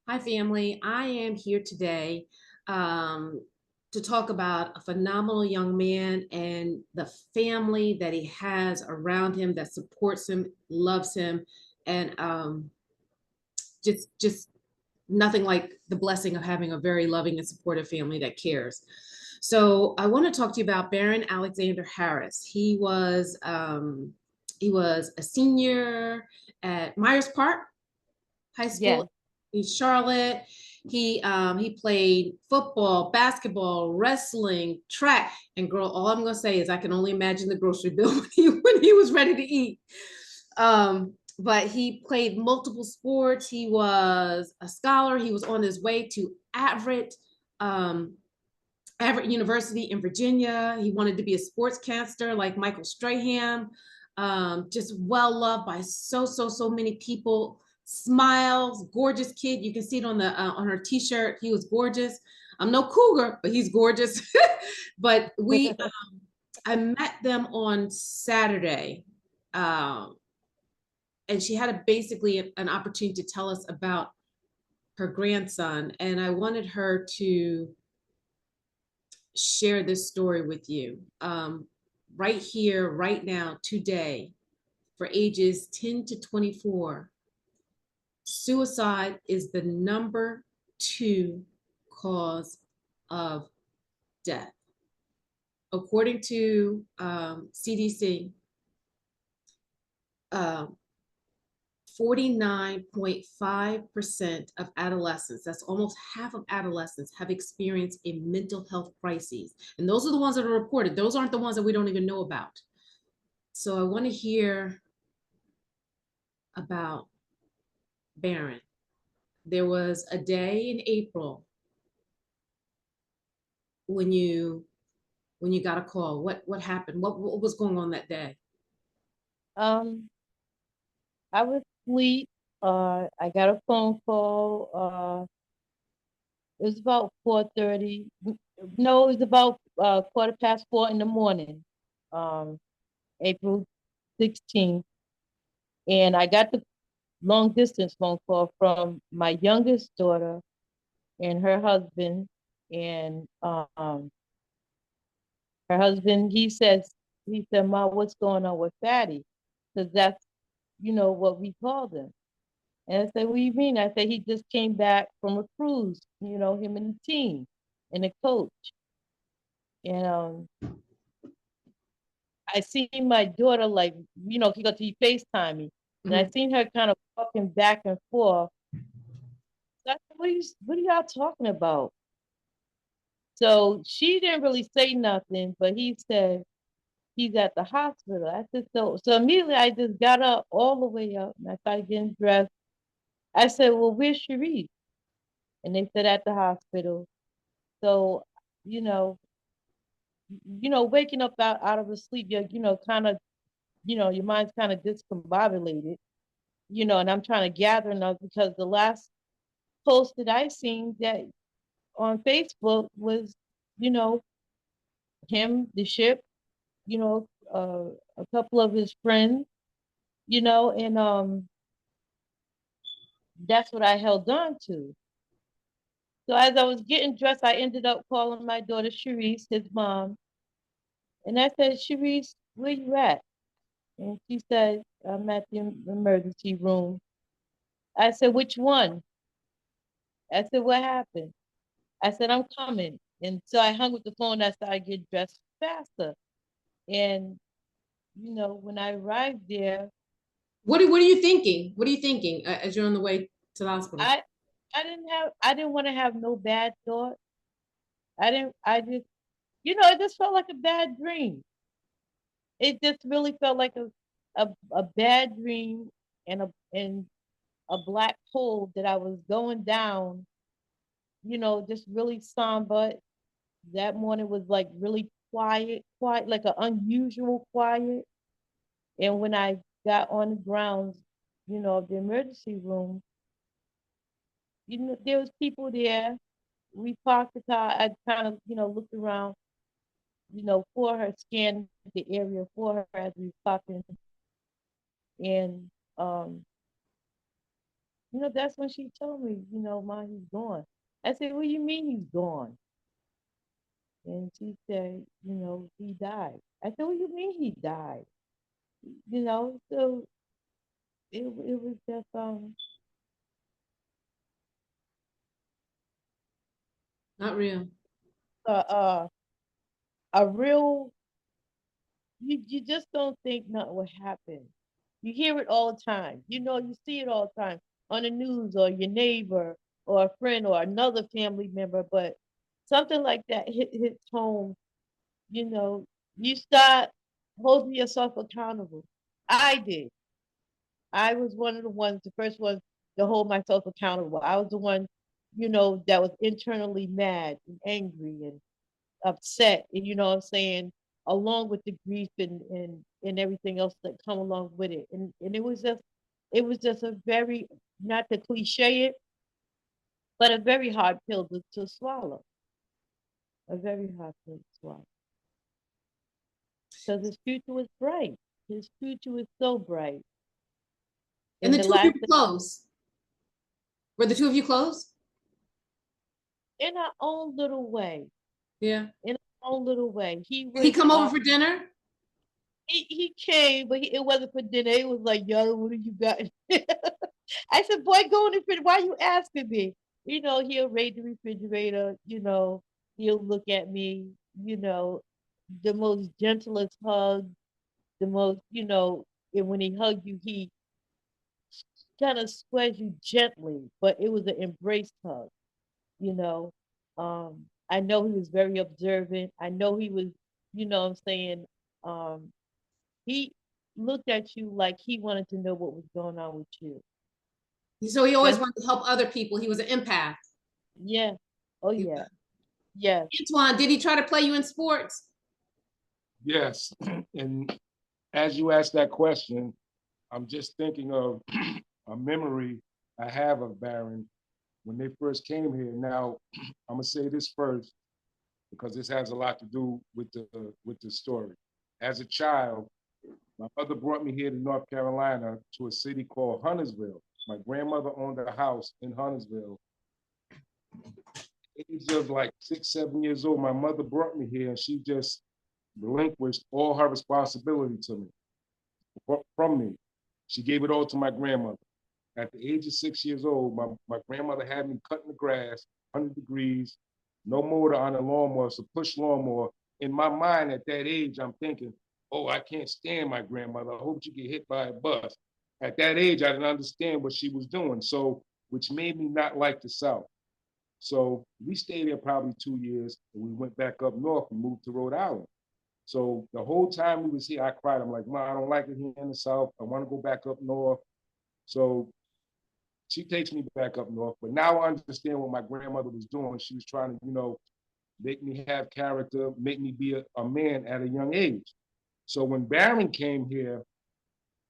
Hi, family. I am here today um, to talk about a phenomenal young man and the family that he has around him that supports him, loves him, and just nothing like the blessing of having a very loving and supportive family that cares. So I want to talk to you about Barron Alexander Harris. He was a senior at Myers Park High School Yes. in Charlotte. He played football, basketball, wrestling, track, and girl. All I'm gonna say is I can only imagine the grocery bill when he was ready to eat. But he played multiple sports. He was a scholar. He was on his way to Everett University in Virginia. He wanted to be a sportscaster like Michael Strahan. Just well loved by so many people. Smiles, gorgeous kid. You can see it on her T-shirt. He was gorgeous. I'm no cougar, but he's gorgeous. But I met them on Saturday, um, and she had basically an opportunity to tell us about her grandson, and I wanted her to share this story with you. Right here, right now, today, for ages 10 to 24, suicide is the number two cause of death. According to CDC, uh, 49.5% of adolescents, that's almost half of adolescents, have experienced a mental health crisis. And those are the ones that are reported. Those aren't the ones that we don't even know about. So I want to hear about Barron. There was a day in April when you got a call. What happened? What was going on that day? Um, I was asleep. I got a phone call. It was about 4:30. No, it was about quarter past 4 in the morning. Um, April 16th. And I got the long distance phone call from my youngest daughter and her husband. And her husband, he said, Ma, what's going on with Fatty? Because that's, what we called him. And I said, what do you mean? I said, he just came back from a cruise, him and the team and the coach. And I seen my daughter, like, he FaceTime me. And I Mhm. seen her kind of walking back and forth. So I said, what are y'all talking about? So she didn't really say nothing, but he said he's at the hospital. I said, so immediately I just got up all the way up and I started getting dressed. I said, well, where's Sharice? And they said at the hospital. So, you know, waking up out of a sleep, you're, kind of, your mind's kind of discombobulated, and I'm trying to gather enough because the last post that I seen that on Facebook was, you know, him, the ship, you know, a couple of his friends, and that's what I held on to. So as I was getting dressed, I ended up calling my daughter Sharice, his mom, and I said, Sharice, where you at? And she said, I'm at the emergency room. I said, which one? I said, what happened? I said, I'm coming. And so I hung with the phone. I started getting dressed faster. And, when I arrived there, What are you thinking? What are you thinking as you're on the way to the hospital? I I didn't want to have no bad thought. I just, it just felt like a bad dream. It just really felt like a bad dream and a black hole that I was going down, just really somber. That morning was like really quiet, like an unusual quiet. And when I got on the grounds, of the emergency room, there was people there. We parked the car. I kind of, looked around, for her, scanned the area for her as we parked in. And That's when she told me, Ma, he's gone. I said, what do you mean he's gone? And she said, he died. I said, what do you mean he died? So it was just Not real. uh, uh a real, you just don't think nothing will happen. You hear it all the time. You see it all the time on the news, or your neighbor or a friend or another family member, but something like that hits home. you know, you start holding yourself accountable. I did. I was one of the ones, the first one to hold myself accountable. I was the one, that was internally mad and angry and upset, and what I'm saying, along with the grief and everything else that come along with it. And it was just a very, not to cliche it, but a very hard pill to swallow. A very hard pill to swallow. Because his future was bright. His future was so bright. And And the the two of you last were thing, close. Were the two of you close? in our own little way, Yeah. in our own little way, he Did he was come over for dinner? he came, but it wasn't for dinner. It was like, yo, what do you got? I said, boy, go in the refrigerator. Why you asking me? He'll raid the refrigerator, he'll look at me, the most gentlest hug, the most, and when he hugged you, he kind of squares you gently, but it was an embrace hug, you know. I know he was very observant. I know he was, what I'm saying, um, he looked at you like he wanted to know what was going on with you. So he always That's, wanted to help other people. He was an empath. yeah. Oh yeah. Yes. Antoine, did he try to play you in sports? Yes. And as you ask that question, I'm just thinking of a memory I have of Barron when they first came here. Now, I'm gonna say this first because this has a lot to do with the story. As a child, my mother brought me here to North Carolina to a city called Huntersville. My grandmother owned a house in Huntersville. Age of like 6, 7 years old, my mother brought me here and she just relinquished all her responsibility to me, from me. She gave it all to my grandmother. At the age of 6 years old, my grandmother had me cutting the grass, 100 degrees, no motor on a lawnmower, it's a push lawnmower. In my mind at that age, I'm thinking, oh, I can't stand my grandmother. I hope she get hit by a bus. At that age, I didn't understand what she was doing. So, which made me not like the South. So we stayed there probably 2 years and we went back up north and moved to Rhode Island. So the whole time we was here, I cried. I'm like, Mom, I don't like it here in the South. I want to go back up north. So she takes me back up north. But now I understand what my grandmother was doing. She was trying to, make me have character, make me be a man at a young age. So when Barron came here,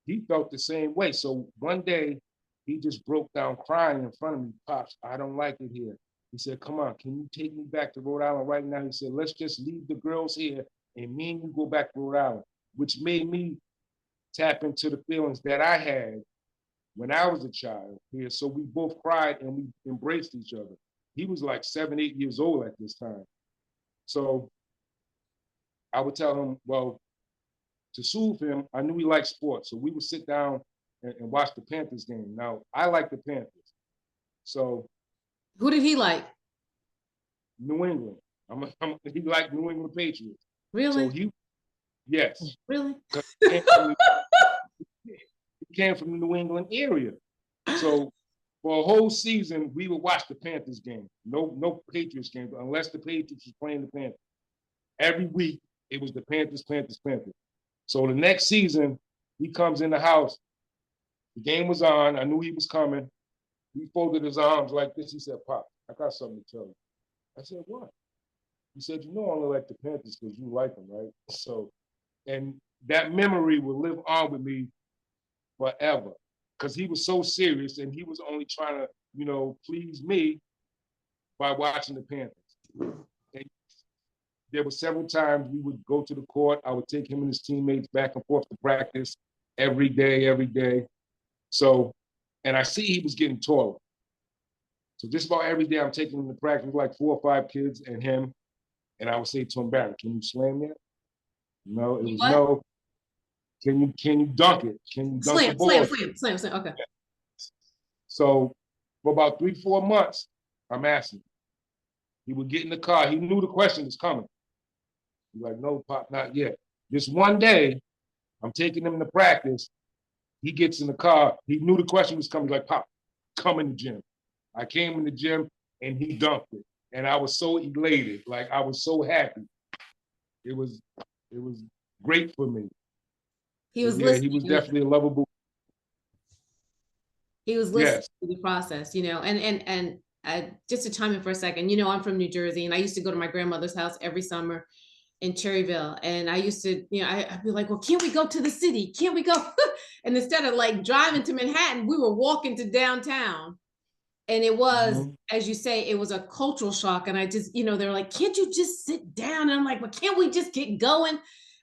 he felt the same way. So one day he just broke down crying in front of me. Pops, I don't like it here. He said, come on, can you take me back to Rhode Island right now? He said, let's just leave the girls here and me and you go back to Rhode Island, which made me tap into the feelings that I had when I was a child here. So we both cried and we embraced each other. He was like 7, 8 years old at this time. So I would tell him, well, to soothe him, I knew he liked sports. So we would sit down and watch the Panthers game. Now, I like the Panthers. So Who did he like? New England. He liked New England Patriots. So Really? yes, Really? because he came from the New England area. So for a whole season, we would watch the Panthers game. No Patriots game, unless the Patriots was playing the Panthers. Every week, it was the Panthers, Panthers, Panthers. So the next season, he comes in the house. The game was on. I knew he was coming. He folded his arms like this. He said, Pop, I got something to tell you. I said, what? He said, I only like the Panthers because you like them, right? So, and that memory will live on with me forever because he was so serious and he was only trying to, please me by watching the Panthers. And there were several times we would go to the court. I would take him and his teammates back and forth to practice every day, every day. So And I see he was getting taller. So just about every day I'm taking him to practice, like 4 or 5 kids and him. And I would say to him, Barron, can you slam that? No, it was What? no. Can you dunk it? Can you dunk the Slam, ball? slam. Okay. So for about 3, 4 months, I'm asking. He would get in the car. He knew the question was coming. He's like, no, Pop, not yet. This one day, I'm taking him to practice. He gets in the car. He knew the question was coming. He's like, Pop, come in the gym. I came in the gym and he dunked it. And I was so elated. Like, I was so happy. It was great for me. He was Yeah, he listening. was definitely a lovable. He was listening Yes. to the process, and just to chime in for a second, I'm from New Jersey, and I used to go to my grandmother's house every summer in Cherryville. And I used to, I'd be like, well, can't we go to the city? Can't we go? And instead of like driving to Manhattan, we were walking to downtown. And it was, as you say, it was a cultural shock. And I just, they're like, can't you just sit down? And I'm like, well, can't we just get going?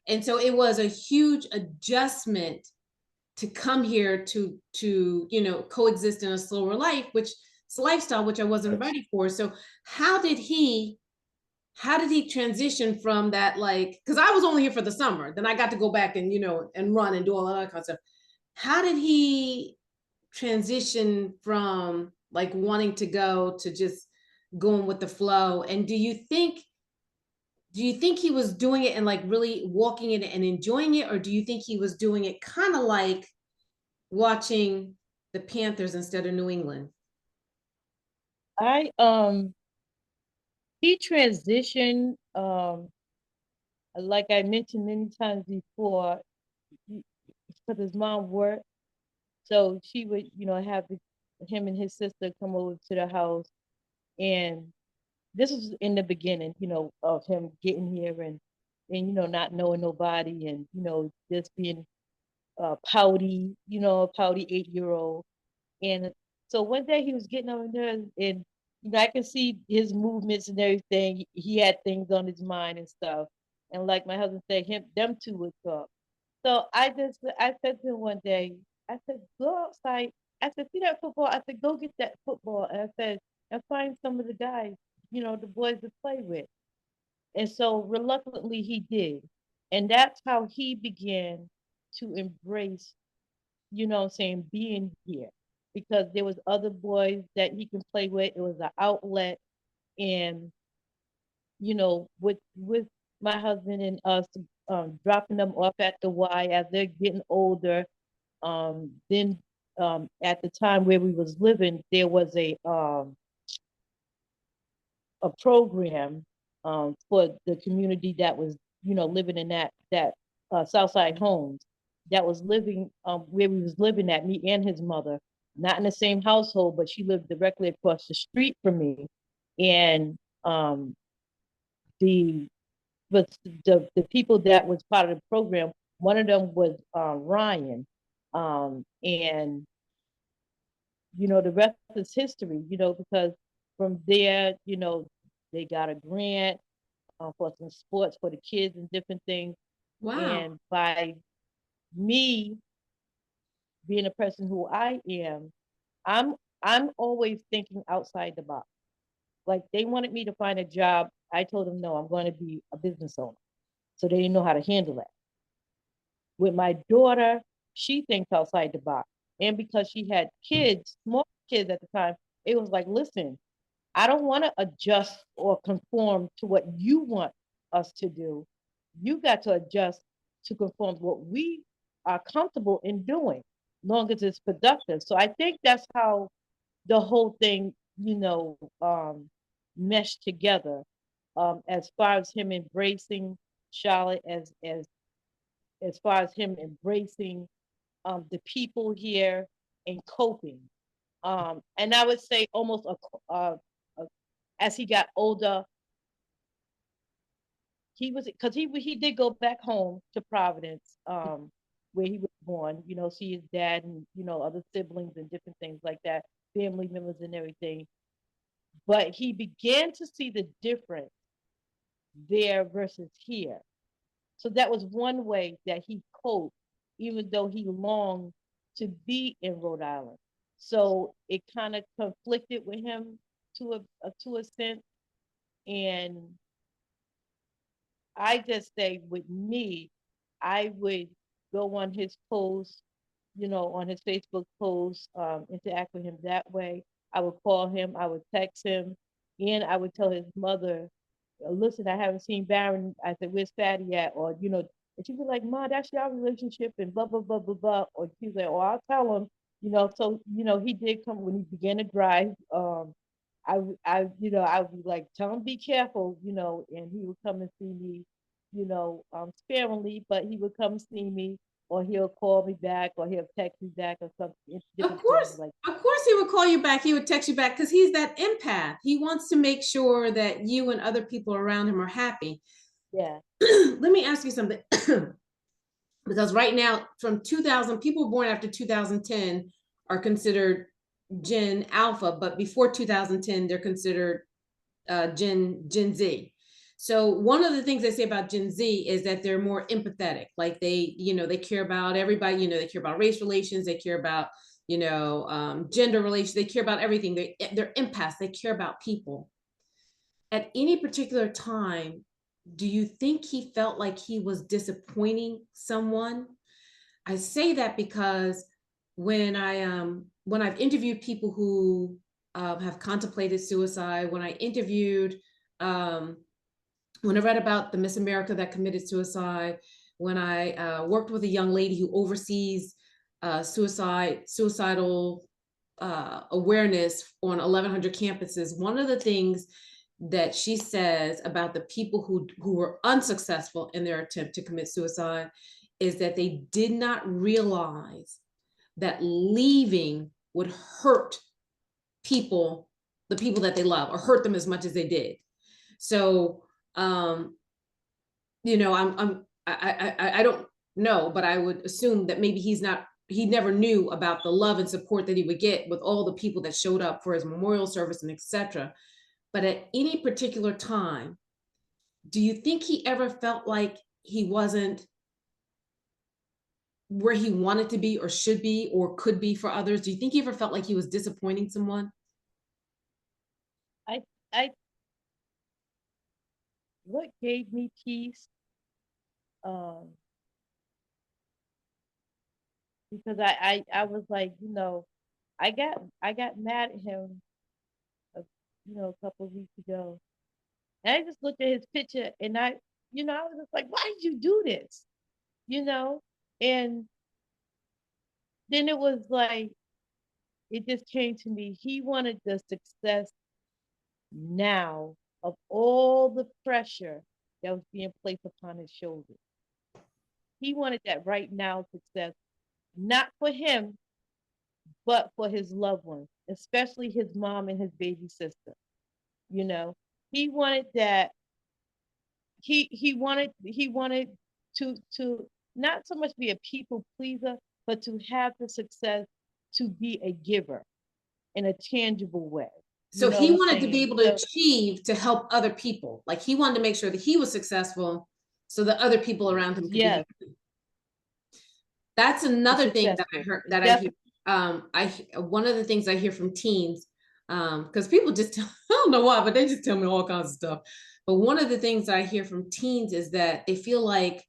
And so it was a huge adjustment to come here to coexist in a slower life, which it's a lifestyle which I wasn't ready for. So how did he transition from that? Like, because I was only here for the summer, then I got to go back and and run and do all that kind of stuff. How did he transition from like wanting to go to just going with the flow? And do you think he was doing it and like really walking in it and enjoying it, or do you think he was doing it kind of like watching the Panthers instead of New England? He transitioned, like I mentioned many times before, because his mom worked. So she would, have him and his sister come over to the house. And this was in the beginning, of him getting here and not knowing nobody and, just being pouty, a pouty 8-year-old. And so one day he was getting over there and I can see his movements and everything. He had things on his mind and stuff. And like my husband said, them two would talk. So I said to him one day, I said, go outside. I said, see that football? I said, go get that football. And I said, and find some of the guys, the boys to play with. And so reluctantly he did. And that's how he began to embrace, what I'm saying, being here. Because there was other boys that he can play with. It was an outlet. And, with my husband and us dropping them off at the Y as they're getting older. Then at the time where we was living, there was a program for the community that was, living in that Southside homes that was living where we was living at, me and his mother, not in the same household, but she lived directly across the street from me. And the but the people that was part of the program, one of them was Ryan. And the rest is history, because from there, they got a grant for some sports for the kids and different things. Wow. And by me being a person who I am, I'm always thinking outside the box. Like they wanted me to find a job. I told them no, I'm going to be a business owner. So they didn't know how to handle that. With my daughter, she thinks outside the box. And because she had kids, small kids at the time, it was like, listen, I don't want to adjust or conform to what you want us to do. You got to adjust to conform to what we are comfortable in doing, long as it's productive. So I think that's how the whole thing, meshed together. As far as him embracing Charlotte, as far as him embracing the people here and coping. And I would say almost as he got older, he was because he did go back home to Providence, where he was born. See his dad and other siblings and different things like that, family members and everything. But he began to see the difference there versus here. So that was one way that he coped, even though he longed to be in Rhode Island. So it kind of conflicted with him to a sense. And I just say with me, I would go on his post, on his Facebook post, interact with him that way. I would call him, I would text him, and I would tell his mother, listen, I haven't seen Barron. I said, where's Fatty at? Or, and she'd be like, Ma, that's your relationship and blah, blah, blah, blah, blah. Or she'd say, oh, I'll tell him, so, he did come when he began to drive. I would be like, tell him be careful, and he would come and see me, sparingly, but he would come see me, or he'll call me back, or he'll text me back, or something. Of Different things course, like. of course he would call you back. He would text you back because he's that empath. He wants to make sure that you and other people around him are happy. Yeah. Let me ask you something. Because right now, from 2000, people born after 2010 are considered Gen Alpha, but before 2010, they're considered Gen Z. So one of the things they say about Gen Z is that they're more empathetic. Like they care about everybody. They care about race relations. They care about gender relations. They care about everything. They're empaths. They care about people. At any particular time, do you think he felt like he was disappointing someone? I say that because when I've interviewed people who have contemplated suicide, when I interviewed when I read about the Miss America that committed suicide, when I worked with a young lady who oversees suicidal awareness on 1,100 campuses, one of the things that she says about the people who were unsuccessful in their attempt to commit suicide is that they did not realize that leaving would hurt people, the people that they love, or hurt them as much as they did. So, I don't know, but I would assume that maybe he never knew about the love and support that he would get with all the people that showed up for his memorial service and etc. But at any particular time, do you think he ever felt like he wasn't where he wanted to be or should be or could be for others? Do you think he ever felt like he was disappointing someone? I I What gave me peace, um because I was like, I got mad at him, a, a couple of weeks ago, and I just looked at his picture, and I was just like, why did you do this? you know and then it was like, it just came to me, he wanted the success now of all the pressure that was being placed upon his shoulders. He wanted that right now success, not for him, but for his loved ones, especially his mom and his baby sister. You know, he wanted that. He wanted to not so much be a people pleaser, but to have the success to be a giver in a tangible way. You So know he what I'm wanted to be saying? able to achieve to help other people. Like he wanted to make sure that he was successful so that other people around him could be Yes, happy. That's another thing that I successful. heard It's that I hear. definitely I one of the things I hear from teens, because people just I don't know why, but they just tell me all kinds of stuff. But one of the things I hear from teens is that they feel like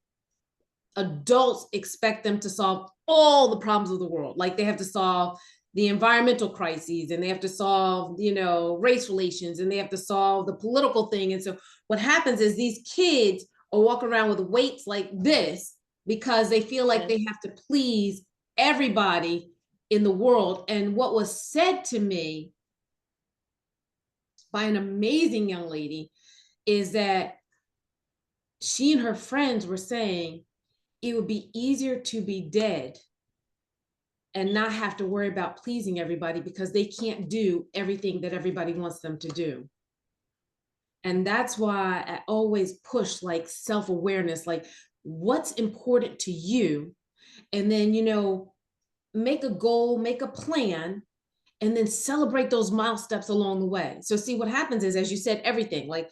adults expect them to solve all the problems of the world. Like they have to solve the environmental crises and they have to solve, race relations and they have to solve the political thing. And so what happens is these kids are walking around with weights like this because they feel like yes. they have to please everybody in the world. And what was said to me by an amazing young lady is that she and her friends were saying it would be easier to be dead and not have to worry about pleasing everybody because they can't do everything that everybody wants them to do. And that's why I always push like self-awareness, like what's important to you. And then, make a goal, make a plan, and then celebrate those milestones along the way. So see what happens is, as you said, everything like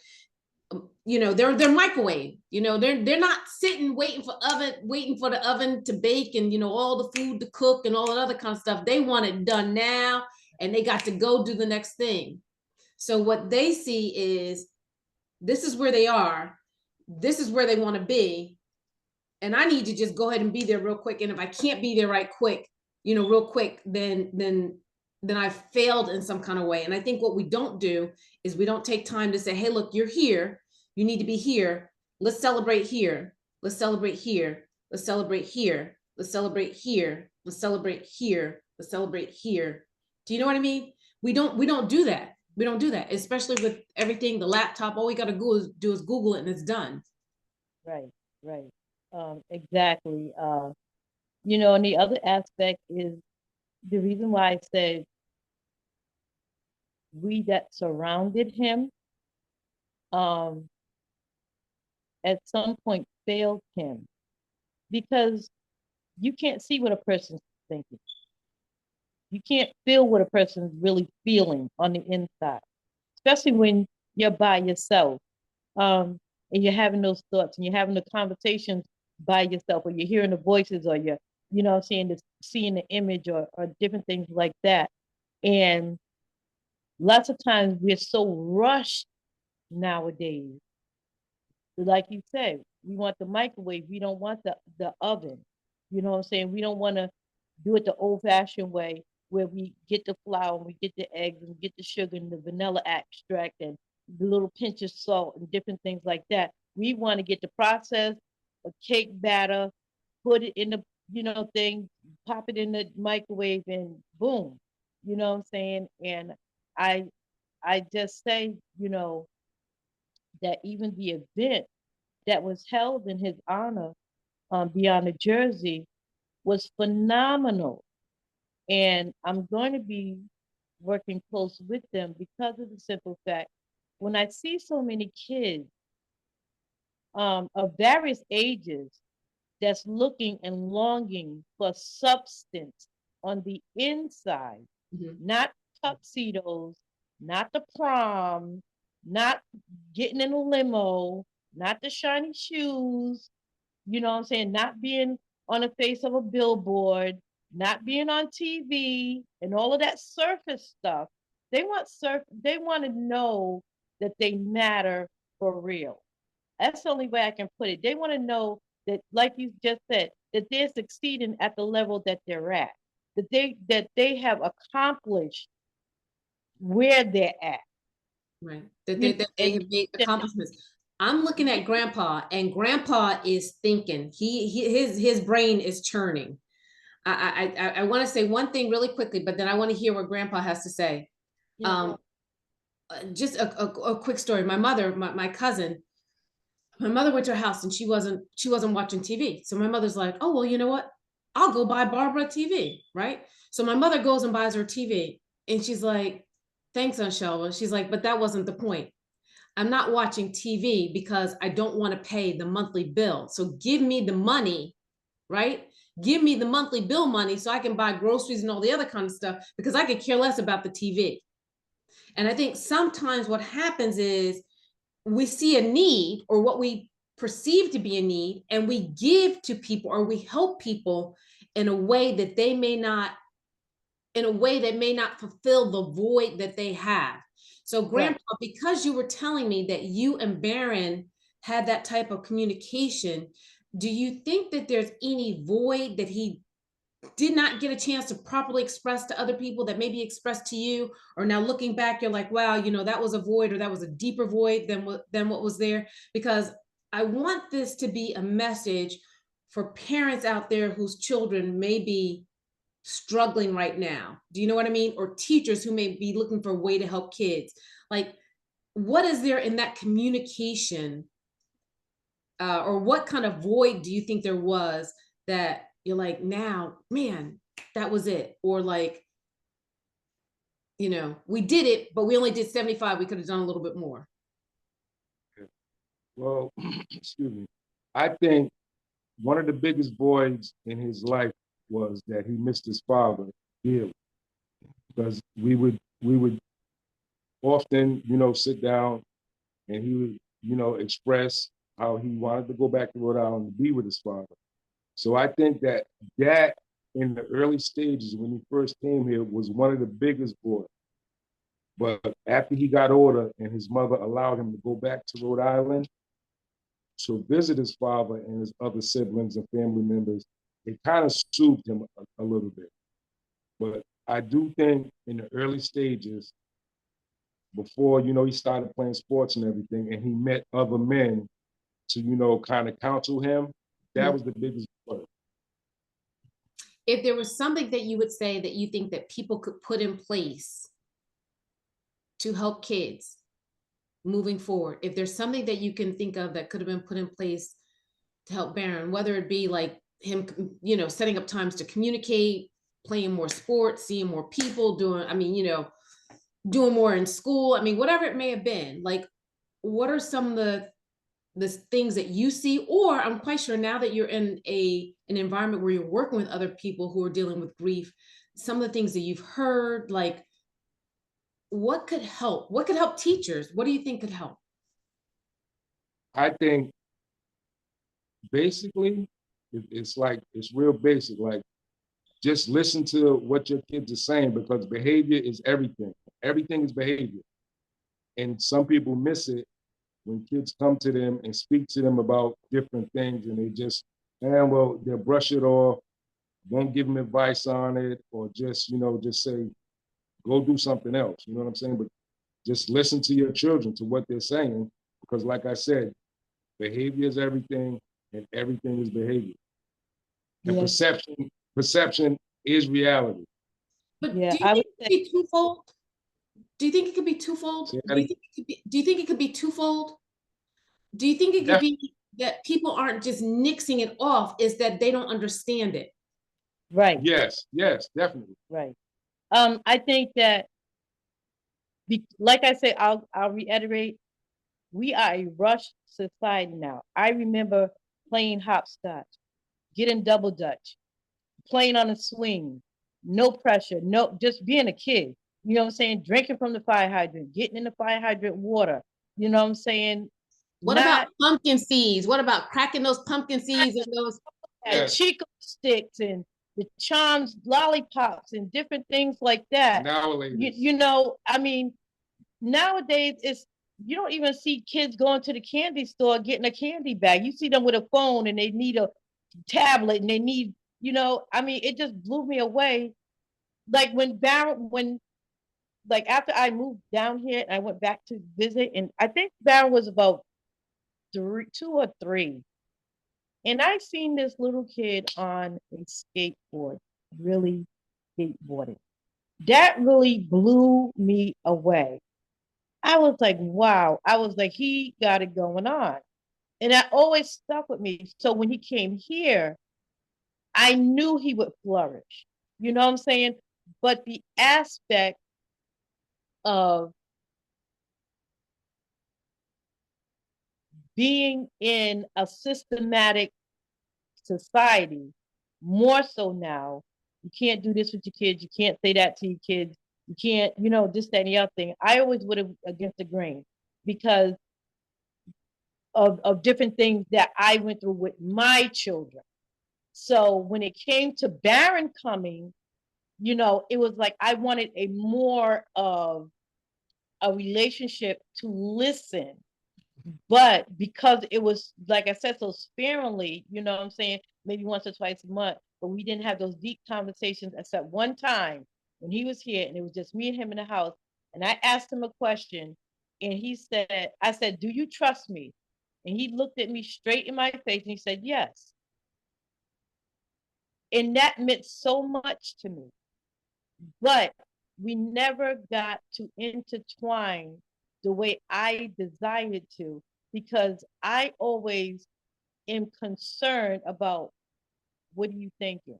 they're microwave. They're not sitting waiting for the oven to bake and all the food to cook and all that other kind of stuff. They want it done now, and they got to go do the next thing. So what they see is, this is where they are, this is where they want to be, and I need to just go ahead and be there real quick. And if I can't be there right quick, real quick, then I failed in some kind of way. And I think what we don't do is we don't take time to say, hey, look, you're here. You need to be here. Let's celebrate here. Let's celebrate here. Let's celebrate here. Let's celebrate here. Let's celebrate here. Let's celebrate here. Do you know what I mean? We don't do that. We don't do that, especially with everything, the laptop. All we got to do is Google it and it's done. Right, right. Exactly. And the other aspect is the reason why I said we that surrounded him at some point failed him, because you can't see what a person's thinking. You can't feel what a person's really feeling on the inside, especially when you're by yourself, and you're having those thoughts and you're having the conversations by yourself, or you're hearing the voices, or you're, seeing the image, or different things like that. And lots of times we're so rushed nowadays. Like you said, we want the microwave. We don't want the oven. You know what I'm saying? We don't want to do it the old-fashioned way, where we get the flour and we get the eggs and we get the sugar and the vanilla extract and the little pinch of salt and different things like that. We want to get the process, a cake batter, put it in the thing, pop it in the microwave, and boom. You know what I'm saying? And I just say, that even the event that was held in his honor, beyond the Jersey, was phenomenal. And I'm going to be working close with them because of the simple fact, when I see so many kids of various ages that's looking and longing for substance on the inside, not tuxedos, not the prom, not getting in a limo, not the shiny shoes, not being on the face of a billboard, not being on TV and all of that surface stuff. They want to know that they matter for real. That's the only way I can put it. They want to know that, like you just said, that they're succeeding at the level that they're at, that they have accomplished where they're at. Right. That they have made accomplishments. I'm looking at Grandpa, and Grandpa is thinking. His brain is churning. I want to say one thing really quickly, but then I want to hear what Grandpa has to say. Just a quick story. My cousin, my mother went to her house and she wasn't watching TV. So my mother's like, oh, well, you know what? I'll go buy Barbara TV, right? So my mother goes and buys her TV, and she's like, thanks, Aunt Shelva. She's like, but that wasn't the point. I'm not watching TV because I don't want to pay the monthly bill. So give me the money, right? Give me the monthly bill money so I can buy groceries and all the other kind of stuff, because I could care less about the TV. And I think sometimes what happens is we see a need, or what we perceive to be a need, and we give to people, or we help people in a way that may not fulfill the void that they have. So Grandpa, because you were telling me that you and Barron had that type of communication, do you think that there's any void that he did not get a chance to properly express to other people that maybe expressed to you? Or now looking back, you're like, wow, that was a void, or that was a deeper void than what was there? Because I want this to be a message for parents out there whose children may be struggling right now. Do you know what I mean? Or teachers who may be looking for a way to help kids. Like, what is there in that communication, or what kind of void do you think there was that you're like, now, man, that was it? Or like, we did it, but we only did 75. We could have done a little bit more. Well, excuse me. I think one of the biggest voids in his life was that he missed his father dearly, because we would often, sit down, and he would express how he wanted to go back to Rhode Island to be with his father. So I think that in the early stages when he first came here was one of the biggest boys. But after he got older and his mother allowed him to go back to Rhode Island to visit his father and his other siblings and family members, it kind of soothed him a little bit. But I do think in the early stages, before, he started playing sports and everything, and he met other men to, kind of counsel him, that was the biggest part. If there was something that you would say that you think that people could put in place to help kids moving forward, if there's something that you can think of that could have been put in place to help Barron, whether it be like him, setting up times to communicate, playing more sports, seeing more people, doing more in school. I mean, whatever it may have been, like, what are some of the things that you see? Or I'm quite sure now that you're in an environment where you're working with other people who are dealing with grief, some of the things that you've heard, like, what could help? What could help teachers? What do you think could help? I think basically it's real basic. Like, just listen to what your kids are saying, because behavior is everything. Everything is behavior. And some people miss it when kids come to them and speak to them about different things, and they just, they'll brush it off, won't give them advice on it, or just say, go do something else. You know what I'm saying? But just listen to your children, to what they're saying, because like I said, behavior is everything, and everything is behavior. And perception is reality. But Yeah, do you I think would it could say, be twofold? Do you think it could be twofold? Say Do that you think it could be, do you think it could be twofold? Do you think it could be that people aren't just nixing it off, is that they don't understand it? right, Yes, definitely. right. I think that, like I say, I'll reiterate, we are a rushed society now. I remember playing hopscotch, getting double dutch, playing on a swing, no pressure, no, just being a kid. You know what I'm saying? Drinking from the fire hydrant, getting in the fire hydrant water. You know what I'm saying? What about Not pumpkin seeds? What about cracking those pumpkin seeds and those? Yes. Chico sticks and the charms, lollipops, and different things like that. Nowadays. I mean, nowadays it's, you don't even see kids going to the candy store getting a candy bag. You see them with a phone and they need a tablet and they need, I mean, it just blew me away. Like when Barron, like after I moved down here, I went back to visit, and I think Barron was about 2 or 3. And I seen this little kid on a skateboard, really skateboarding. That really blew me away. I was like, wow. I was like, he got it going on. And that always stuck with me. So when he came here, I knew he would flourish. You know what I'm saying? But the aspect of being in a systematic society, more so now, you can't do this with your kids. You can't say that to your kids. You can't, this, that, and the other thing. I always would have against the grain because of different things that I went through with my children. So when it came to Barron coming, it was like I wanted a more of a relationship to listen. But because it was, like I said, so sparingly, you know what I'm saying, maybe once or twice a month, but we didn't have those deep conversations except one time when he was here and it was just me and him in the house. And I asked him a question and I said, do you trust me? And he looked at me straight in my face and he said, yes. And that meant so much to me. But we never got to intertwine the way I desired to, because I always am concerned about, what are you thinking?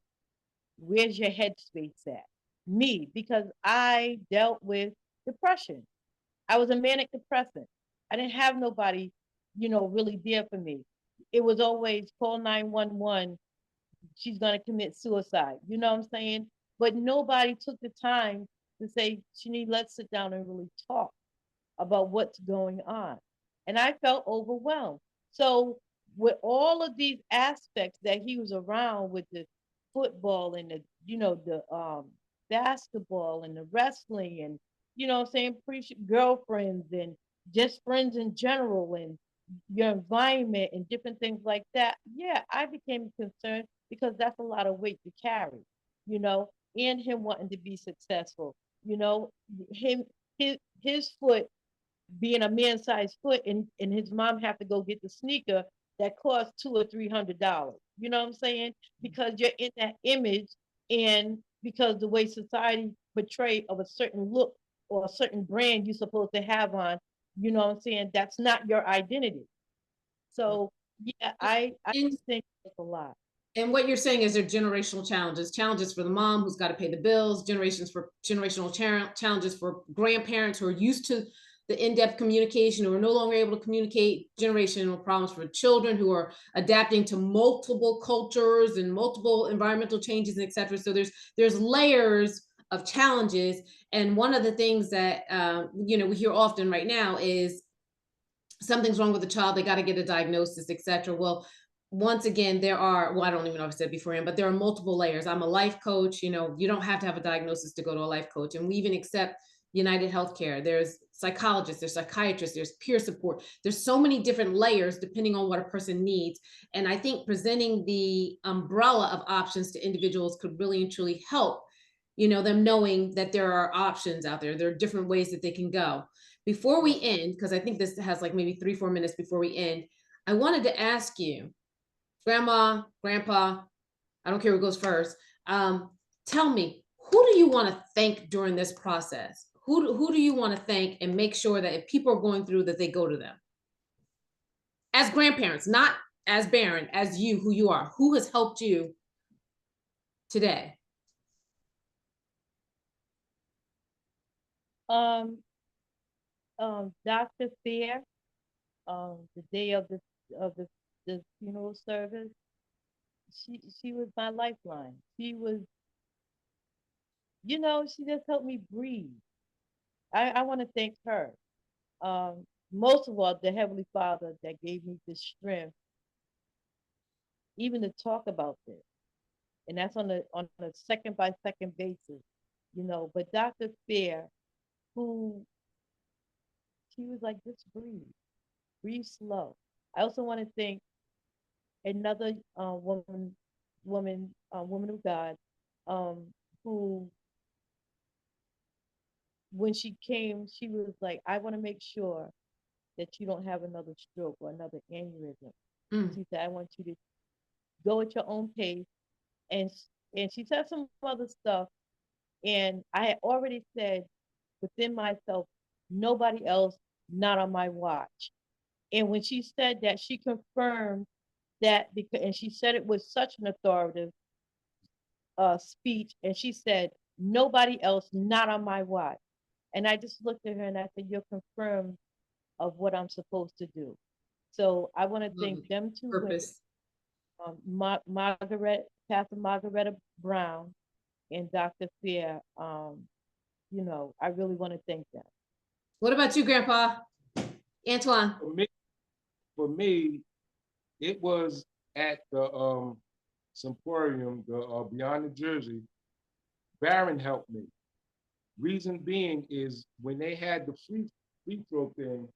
Where's your headspace at? Me, because I dealt with depression. I was a manic depressant. I didn't have nobody, really there for me. It was always call 911. She's going to commit suicide. You know what I'm saying? But nobody took the time to say, Shani, let's sit down and really talk about what's going on. and I felt overwhelmed. So with all of these aspects that he was around with the football and the, the basketball and the wrestling and, what I'm saying, girlfriends and just friends in general and your environment and different things like that. Yeah, I became concerned because that's a lot of weight to carry, and him wanting to be successful, him, his foot being a man-sized foot, and his mom have to go get the sneaker that costs $200 or $300. You know what I'm saying? Because you're in that image, and because the way society portray of a certain look or a certain brand you're supposed to have on, you know what I'm saying? That's not your identity. So yeah, I And, just think it's a lot. and what you're saying is there are generational challenges for the mom who's got to pay the bills, generational challenges for grandparents who are used to the in-depth communication, who are no longer able to communicate, generational problems for children who are adapting to multiple cultures and multiple environmental changes, etc. So there's layers of challenges. And one of the things that we hear often right now is something's wrong with the child, they got to get a diagnosis, etc. Well, once again, I don't even know if I said beforehand, but there are multiple layers. I'm a life coach. You don't have to have a diagnosis to go to a life coach. And we even accept United Healthcare. There's psychologists, there's psychiatrists, there's peer support. There's so many different layers depending on what a person needs. And I think presenting the umbrella of options to individuals could really and truly help, them knowing that there are options out there. There are different ways that they can go. Before we end, because I think this has like maybe 3-4 minutes before we end, I wanted to ask you, Grandma, Grandpa, I don't care who goes first. Tell me, who do you want to thank during this process? Who do you want to thank and make sure that if people are going through that they go to them? As grandparents, not as Barron, as you, who you are. Who has helped you today? Dr. Fair, the day of the funeral service, she was my lifeline. She was, she just helped me breathe. I want to thank her. Most of all, the Heavenly Father that gave me the strength, even to talk about this. And that's on a second by second basis, But Dr. Fair, who she was like, just breathe slow. I also want to thank another woman of God, um, who, when she came, she was like, I want to make sure that you don't have another stroke or another aneurysm. Mm. She said, I want you to go at your own pace. And she said some other stuff. And I had already said within myself, nobody else, not on my watch. And when she said that, she confirmed that, because, and she said it with such an authoritative speech. And she said, nobody else, not on my watch. And I just looked at her and I said, you're confirmed of what I'm supposed to do. So I want to thank them two Purpose. women, Pastor Margaretta Brown and Dr. Fair. I really want to thank them. What about you, Grandpa? Antoine? For me, it was at the symposium, Beyond New Jersey. Barron helped me. Reason being is when they had the free throw thing.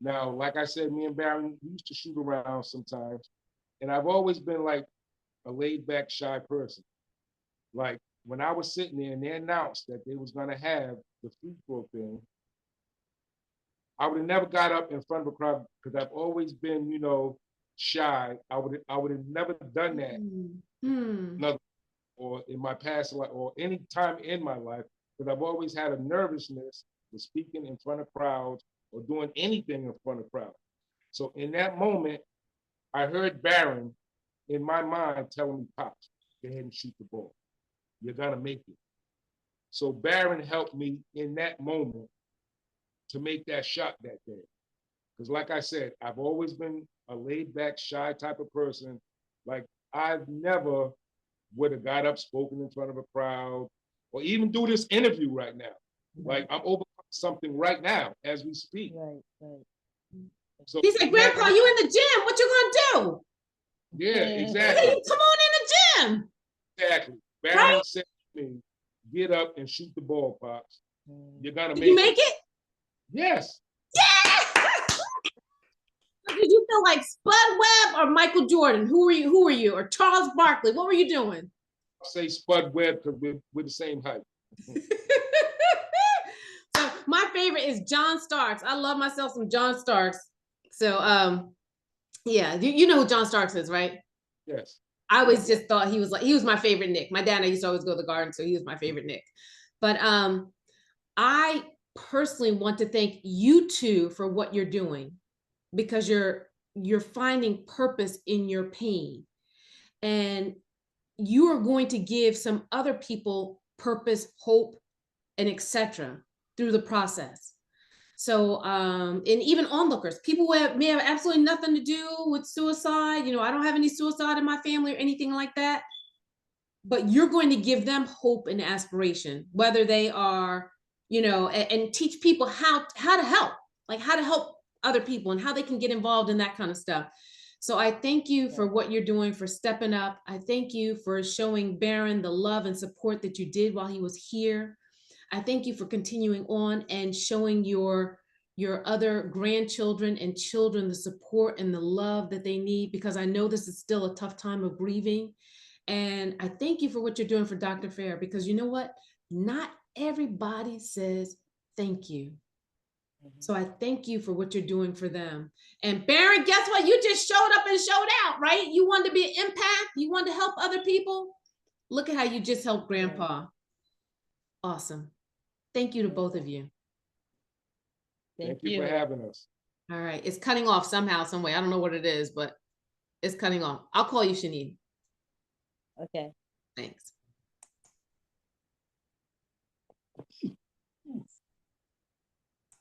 Now, like I said, me and Barron used to shoot around sometimes, and I've always been like a laid back, shy person. Like when I was sitting there and they announced that they was gonna have the free throw thing, I would have never got up in front of a crowd because I've always been, shy. I would have never done that. Another, or in my past life, or any time in my life, because I've always had a nervousness with speaking in front of crowds or doing anything in front of crowds. So in that moment, I heard Barron in my mind telling me, Pops, go ahead and shoot the ball. You're gonna make it. So Barron helped me in that moment to make that shot that day. Because like I said, I've always been a laid back, shy type of person. Like I've never would have got up, spoken in front of a crowd, or even do this interview right now. Like I'm over something right now as we speak. Right. So He said, Grandpa, you in the gym. What you gonna do? yeah, I exactly. said, come on in the gym. Exactly. Barron said to me, get up and shoot the ball, Pops. You're gonna Did you make make it? Yes. Yeah! Did you feel like Spud Webb or Michael Jordan? Who were you? Or Charles Barkley? What were you doing? I'll say Spud Webb because we're the same height. So my favorite is John Starks. I love myself some John Starks. So yeah, you know who John Starks is, right? Yes. I always just thought he was my favorite Nick. My dad and I used to always go to the Garden, so he was my favorite Nick. But I personally want to thank you two for what you're doing, because you're finding purpose in your pain, and you are going to give some other people purpose, hope, and etc. through the process. So and even onlookers, people who may have absolutely nothing to do with suicide, I don't have any suicide in my family or anything like that, but you're going to give them hope and aspiration, whether they are, and teach people how to help, like how to help other people and how they can get involved in that kind of stuff. So I thank you for what you're doing, for stepping up. I thank you for showing Barron the love and support that you did while he was here. I thank you for continuing on and showing your other grandchildren and children the support and the love that they need, because I know this is still a tough time of grieving. And I thank you for what you're doing for Dr. Fair, because you know what? Not everybody says thank you. So I thank you for what you're doing for them. And Barron, guess what? You just showed up and showed out, right? You wanted to be an empath. You wanted to help other people. Look at how you just helped Grandpa. Awesome. Thank you to both of you. Thank you for having us. All right. It's cutting off somehow, some way. I don't know what it is, but it's cutting off. I'll call you, Shanine. Okay. Thanks.